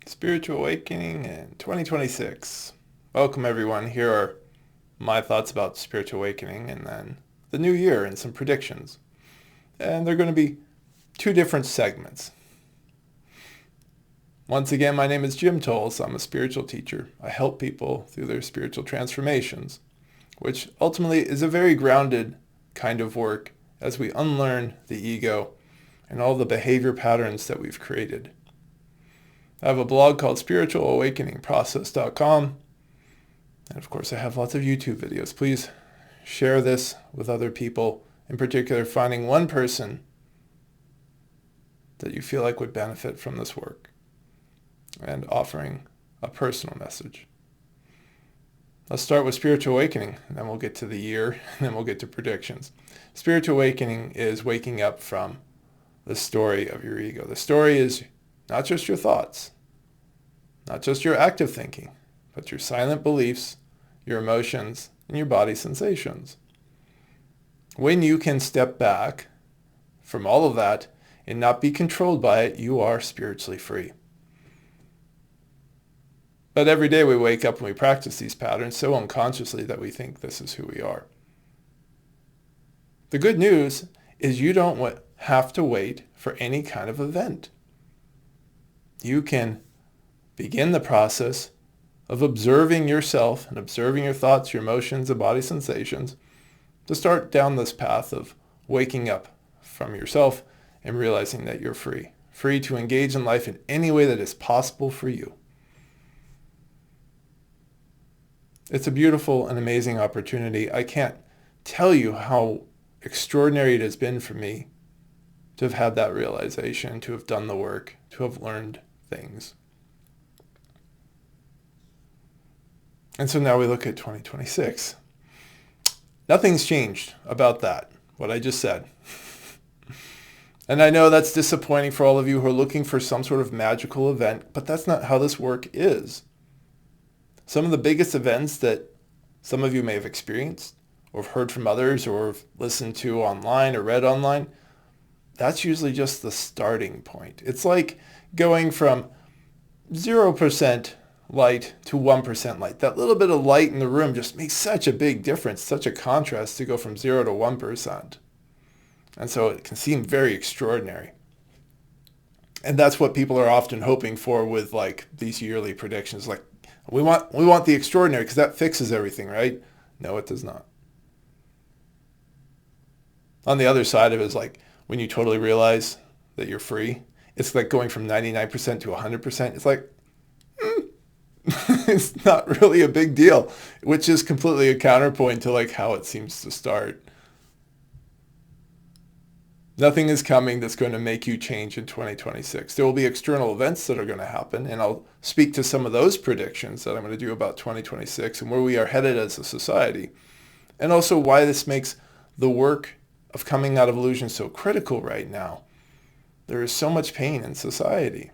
Spiritual Awakening in 2026. Welcome everyone. Here are my thoughts about Spiritual Awakening and then the new year and some predictions. And they're going to be two different segments. Once again, my name is Jim Tolles. I'm a spiritual teacher. I help people through their spiritual transformations, which ultimately is a very grounded kind of work as we unlearn the ego and all the behavior patterns that we've created. I have a blog called spiritualawakeningprocess.com. And of course, I have lots of YouTube videos. Please share this with other people, in particular, finding one person that you feel like would benefit from this work and offering a personal message. Let's start with Spiritual Awakening, and then we'll get to the year, and then we'll get to predictions. Spiritual Awakening is waking up from the story of your ego. The story is not just your thoughts, not just your active thinking, but your silent beliefs, your emotions, and your body sensations. When you can step back from all of that and not be controlled by it, you are spiritually free. But every day we wake up and we practice these patterns so unconsciously that we think this is who we are. The good news is you don't have to wait for any kind of event. You can begin the process of observing yourself and observing your thoughts, your emotions, and body sensations to start down this path of waking up from yourself and realizing that you're free. Free to engage in life in any way that is possible for you. It's a beautiful and amazing opportunity. I can't tell you how extraordinary it has been for me to have had that realization, to have done the work, to have learned things. And so now we look at 2026. Nothing's changed about that, what I just said. And I know that's disappointing for all of you who are looking for some sort of magical event, but that's not how this work is. Some of the biggest events that some of you may have experienced or have heard from others or have listened to online or read online, that's usually just the starting point. It's like going from 0% light to 1% light. That little bit of light in the room just makes such a big difference, such a contrast to go from 0 to 1%. And so it can seem very extraordinary. And that's what people are often hoping for with like these yearly predictions. Like, we want the extraordinary because that fixes everything, right? No, it does not. On the other side of it is like when you totally realize that you're free, it's like going from 99% to 100%. It's like, it's not really a big deal, which is completely a counterpoint to like how it seems to start. Nothing is coming that's going to make you change in 2026. There will be external events that are going to happen, and I'll speak to some of those predictions that I'm going to do about 2026 and where we are headed as a society, and also why this makes the work of coming out of illusion so critical right now. There is so much pain in society.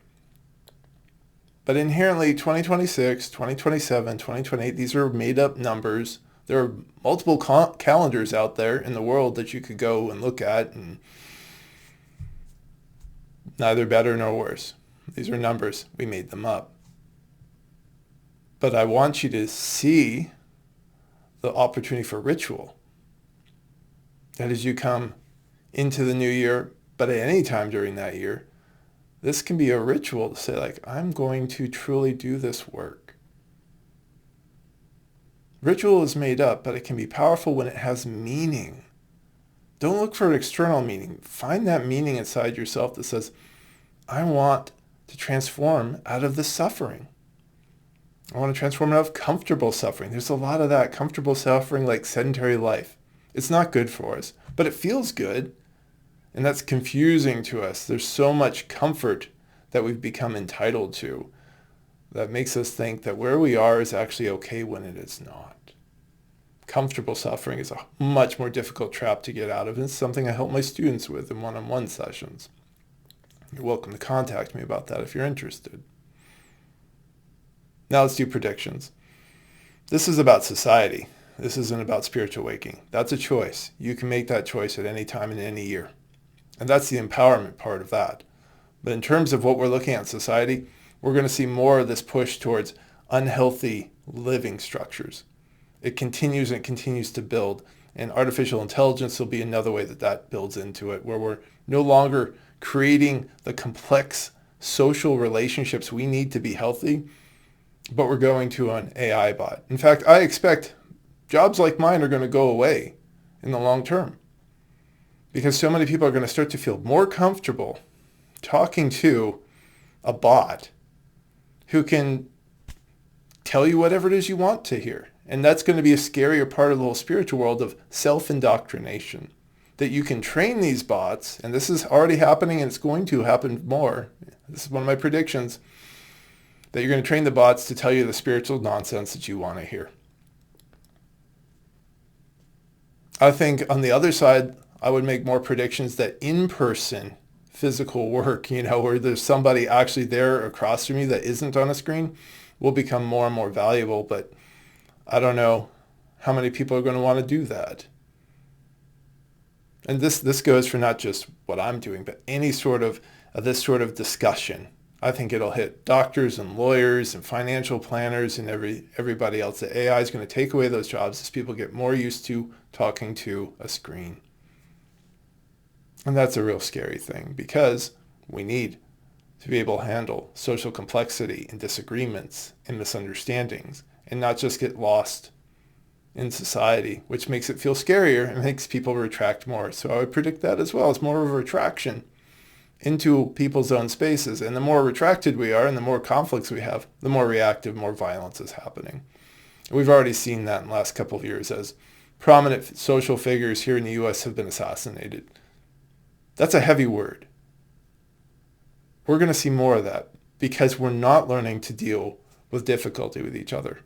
But inherently, 2026, 2027, 2028, these are made-up numbers. There are multiple calendars out there in the world that you could go and look at, and neither better nor worse. These are numbers. We made them up. But I want you to see the opportunity for ritual. That as you come into the new year, but at any time during that year, this can be a ritual to say, like, I'm going to truly do this work. Ritual is made up, but it can be powerful when it has meaning. Don't look for an external meaning. Find that meaning inside yourself that says, I want to transform out of this suffering. I want to transform out of comfortable suffering. There's a lot of that comfortable suffering, like sedentary life. It's not good for us, but it feels good. And that's confusing to us. There's so much comfort that we've become entitled to that makes us think that where we are is actually okay when it is not. Comfortable suffering is a much more difficult trap to get out of. And it's something I help my students with in one-on-one sessions. You're welcome to contact me about that if you're interested. Now let's do predictions. This is about society. This isn't about spiritual awakening. That's a choice. You can make that choice at any time in any year. And that's the empowerment part of that. But in terms of what we're looking at in society, we're going to see more of this push towards unhealthy living structures. It continues and continues to build. And artificial intelligence will be another way that builds into it, where we're no longer creating the complex social relationships we need to be healthy, but we're going to an AI bot. In fact, I expect jobs like mine are going to go away in the long term because so many people are going to start to feel more comfortable talking to a bot who can tell you whatever it is you want to hear. And that's going to be a scarier part of the whole spiritual world of self-indoctrination, that you can train these bots, and this is already happening and it's going to happen more. This is one of my predictions, that you're going to train the bots to tell you the spiritual nonsense that you want to hear. I think on the other side, I would make more predictions that in-person physical work, where there's somebody actually there across from you that isn't on a screen, will become more and more valuable. But I don't know how many people are going to want to do that. And this goes for not just what I'm doing, but any sort of this sort of discussion. I think it'll hit doctors and lawyers and financial planners and everybody else. The AI is going to take away those jobs as people get more used to talking to a screen. And that's a real scary thing because we need to be able to handle social complexity and disagreements and misunderstandings and not just get lost in society, which makes it feel scarier and makes people retract more. So I would predict that as well. It's more of a retraction into people's own spaces. And the more retracted we are and the more conflicts we have, the more reactive, more violence is happening. And we've already seen that in the last couple of years as prominent social figures here in the U.S. have been assassinated. That's a heavy word. We're going to see more of that because we're not learning to deal with difficulty with each other.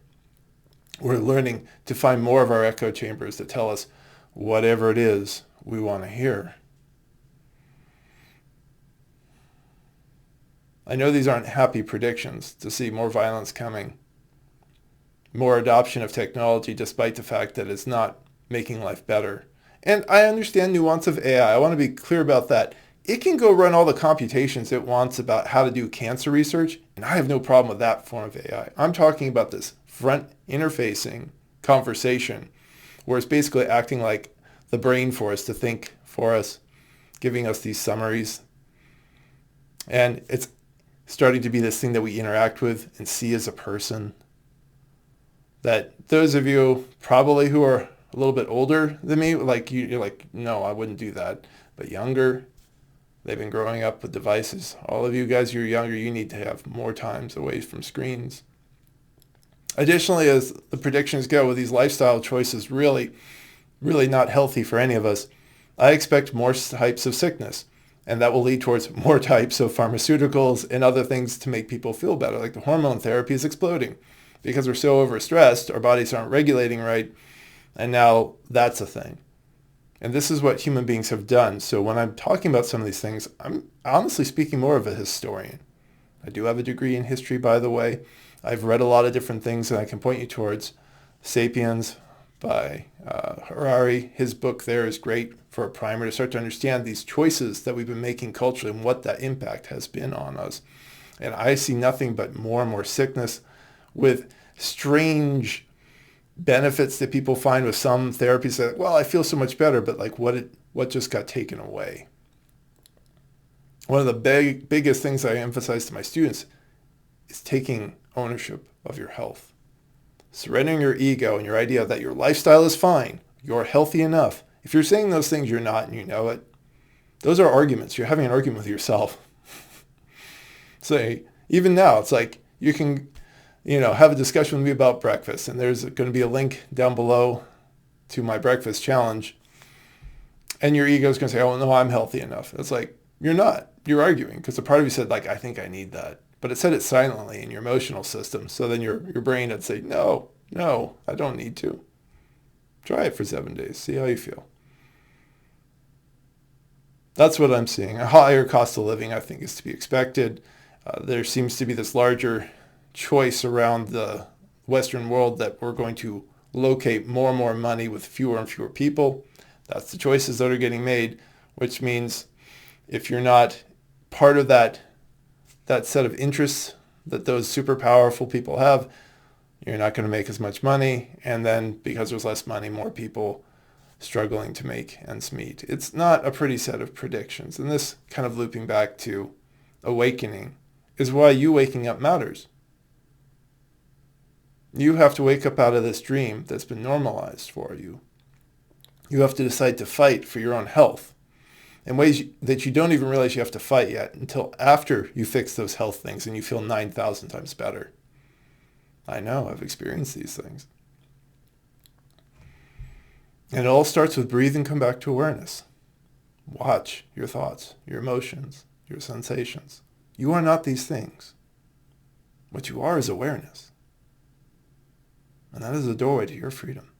We're learning to find more of our echo chambers that tell us whatever it is we want to hear. I know these aren't happy predictions to see more violence coming, more adoption of technology despite the fact that it's not making life better. And I understand nuance of AI. I want to be clear about that. It can go run all the computations it wants about how to do cancer research, and I have no problem with that form of AI. I'm talking about this front interfacing conversation where it's basically acting like the brain for us to think for us, giving us these summaries. And it's starting to be this thing that we interact with and see as a person. That those of you probably who are a little bit older than me, like you're like, no, I wouldn't do that. But younger, they've been growing up with devices. All of you guys who are younger, you need to have more times away from screens. Additionally, as the predictions go with these lifestyle choices really not healthy for any of us, I expect more types of sickness. And that will lead towards more types of pharmaceuticals and other things to make people feel better. Like the hormone therapy is exploding because we're so overstressed, our bodies aren't regulating right. And now that's a thing. And this is what human beings have done. So when I'm talking about some of these things, I'm honestly speaking more of a historian. I do have a degree in history, by the way. I've read a lot of different things, and I can point you towards Sapiens by Harari. His book there is great for a primer to start to understand these choices that we've been making culturally and what that impact has been on us. And I see nothing but more and more sickness with strange benefits that people find with some therapies that, well, I feel so much better, but like what just got taken away? One of the biggest things I emphasize to my students is taking ownership of your health. Surrendering your ego and your idea that your lifestyle is fine, you're healthy enough. If you're saying those things, you're not and you know it. Those are arguments. You're having an argument with yourself. So even now, it's like you can have a discussion with me about breakfast. And there's going to be a link down below to my breakfast challenge. And your ego is going to say, oh, no, I'm healthy enough. It's like, you're not. You're arguing because a part of you said, like, I think I need that. But it said it silently in your emotional system. So then your brain would say, no, I don't need to. Try it for 7 days. See how you feel. That's what I'm seeing. A higher cost of living, I think, is to be expected. There seems to be this larger choice around the Western world that we're going to locate more and more money with fewer and fewer people. That's the choices that are getting made, which means if you're not part of that set of interests that those super powerful people have. You're not going to make as much money. And then because there's less money, more people struggling to make ends meet. It's not a pretty set of predictions. And this kind of looping back to awakening is why you waking up matters. You have to wake up out of this dream that's been normalized for you. You have to decide to fight for your own health in ways that you don't even realize you have to fight yet until after you fix those health things and you feel 9,000 times better. I know, I've experienced these things. And it all starts with breathe and come back to awareness. Watch your thoughts, your emotions, your sensations. You are not these things. What you are is awareness. And that is the doorway to your freedom.